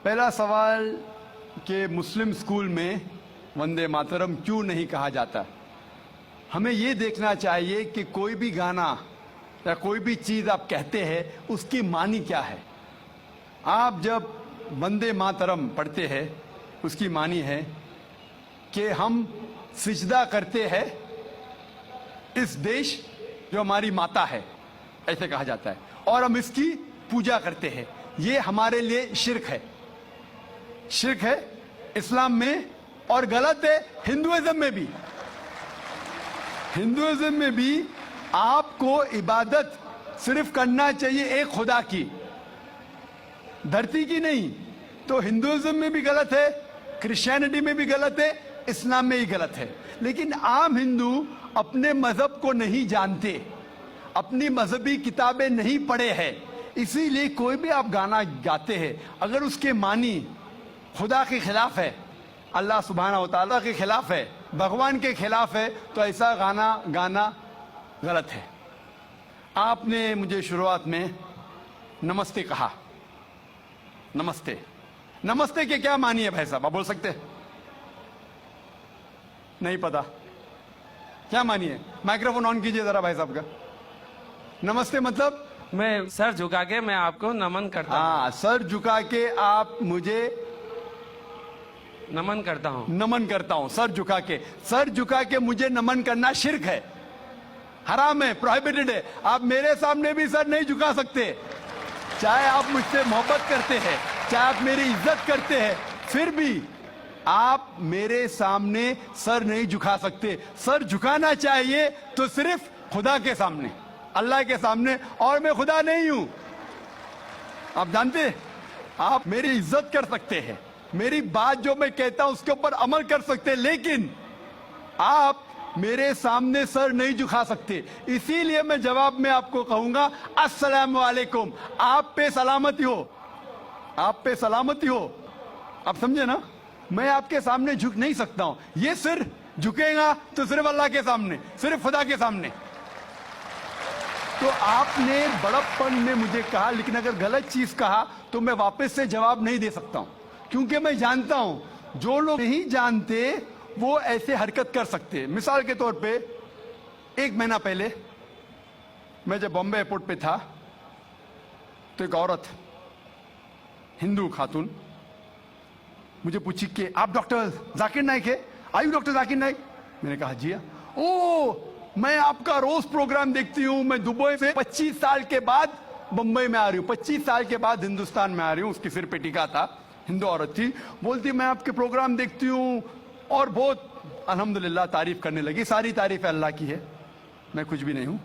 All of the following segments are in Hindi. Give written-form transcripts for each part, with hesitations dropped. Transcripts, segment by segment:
पहला सवाल कि मुस्लिम स्कूल में वंदे मातरम क्यों नहीं कहा जाता। हमें ये देखना चाहिए कि कोई भी गाना या कोई भी चीज़ आप कहते हैं उसकी मानी क्या है। आप जब वंदे मातरम पढ़ते हैं उसकी मानी है कि हम सिजदा करते हैं इस देश जो हमारी माता है, ऐसे कहा जाता है, और हम इसकी पूजा करते हैं। ये हमारे लिए शिर्क है, शिर्क है इस्लाम में, और गलत है हिंदुइज्म में भी। हिंदुइज्म में भी आपको इबादत सिर्फ करना चाहिए एक खुदा की, धरती की नहीं। तो हिंदुइज्म में भी गलत है, क्रिश्चियनिटी में भी गलत है, इस्लाम में ही गलत है। लेकिन आम हिंदू अपने मजहब को नहीं जानते, अपनी मजहबी किताबें नहीं पढ़े हैं, इसीलिए कोई भी आप गाना गाते हैं अगर उसके मानी खुदा के खिलाफ है, अल्लाह सुब्हाना व तआला के खिलाफ है, भगवान के खिलाफ है, तो ऐसा गाना गाना गलत है। आपने मुझे शुरुआत में नमस्ते कहा। नमस्ते, नमस्ते के क्या मानी है भाई साहब, आप बोल सकते हैं? नहीं पता क्या मानी है? माइक्रोफोन ऑन कीजिए जरा भाई साहब का। नमस्ते मतलब मैं सर झुका के मैं आपको नमन करता हूँ। हाँ, सर झुका के आप मुझे नमन करता हूँ। नमन करता हूं, सर झुका के। सर झुका के मुझे नमन करना शिर्क है, हराम है, प्रोहिबिटेड है। आप मेरे सामने भी सर नहीं झुका सकते, चाहे आप मुझसे मोहब्बत करते हैं, चाहे आप मेरी इज्जत करते हैं, फिर भी आप मेरे सामने सर नहीं झुका सकते। सर झुकाना चाहिए तो सिर्फ खुदा के सामने, अल्लाह के सामने, और मैं खुदा नहीं हूं। आप जानते हैं, आप मेरी इज्जत कर सकते हैं, मेरी बात जो मैं कहता हूं उसके ऊपर अमल कर सकते हैं, लेकिन आप मेरे सामने सर नहीं झुका सकते। इसीलिए मैं जवाब में आपको कहूंगा अस्सलाम वालेकुम, आप पे सलामती हो, आप पे सलामती हो। आप समझे ना, मैं आपके सामने झुक नहीं सकता हूं। ये सिर झुकेगा तो सिर्फ अल्लाह के सामने, सिर्फ खुदा के सामने। तो आपने बड़प्पन में मुझे कहा, लेकिन अगर गलत चीज कहा तो मैं वापस से जवाब नहीं दे सकता हूं, क्योंकि मैं जानता हूं जो लोग नहीं जानते वो ऐसे हरकत कर सकते हैं। मिसाल के तौर पे 1 महीना पहले मैं जब बॉम्बे एयरपोर्ट पे था तो एक औरत, हिंदू खातून, मुझे पूछी कि आप डॉक्टर जाकिर नाइक है? आयु डॉक्टर जाकिर नाइक? मैंने कहा जी हाँ। ओ, मैं आपका रोज प्रोग्राम देखती हूँ, मैं दुबई से 25 साल के बाद बंबई में आ रही हूँ, 25 साल के बाद हिंदुस्तान में आ रही हूँ। उसके सिर पे टीका था, हिंदू औरत थी, बोलती मैं आपके प्रोग्राम देखती हूँ और बहुत अल्हम्दुलिल्लाह तारीफ करने लगी। सारी तारीफ अल्लाह की है, मैं कुछ भी नहीं हूँ।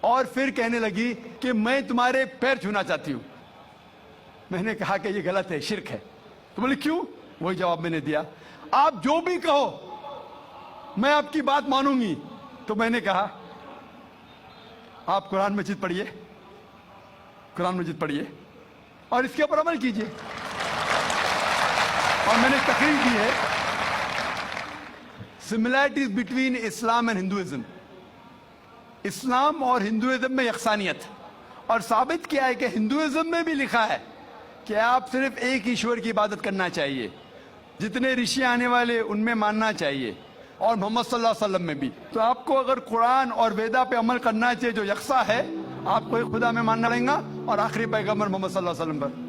और फिर कहने लगी कि मैं तुम्हारे पैर छूना चाहती हूँ। मैंने कहा कि ये गलत है, शिर्क है। तो बोली क्यों? वही जवाब मैंने दिया, आप जो भी कहो मैं आपकी बात मानूंगी। तो मैंने कहा आप कुरान मजीद पढ़िए, कुरान मजीद पढ़िए और इसके ऊपर अमल कीजिए। और मैंने तकरीर की है similarities between Islam and Hinduism, इस्लाम और हिंदुइज्म में यकसानियत, और साबित किया है कि हिंदुइज्म में भी लिखा है कि आप सिर्फ एक ईश्वर की इबादत करना चाहिए, जितने ऋषि आने वाले उनमें मानना चाहिए, और मोहम्मद सल्लल्लाहु अलैहि वसल्लम में भी। तो आपको अगर कुरान और वेदा पे अमल करना चाहिए जो यकसा है, आपको एक खुदा में मानना पड़ेगा और आखिरी पैगंबर मोहम्मद सल्लल्लाहु अलैहि वसल्लम पर।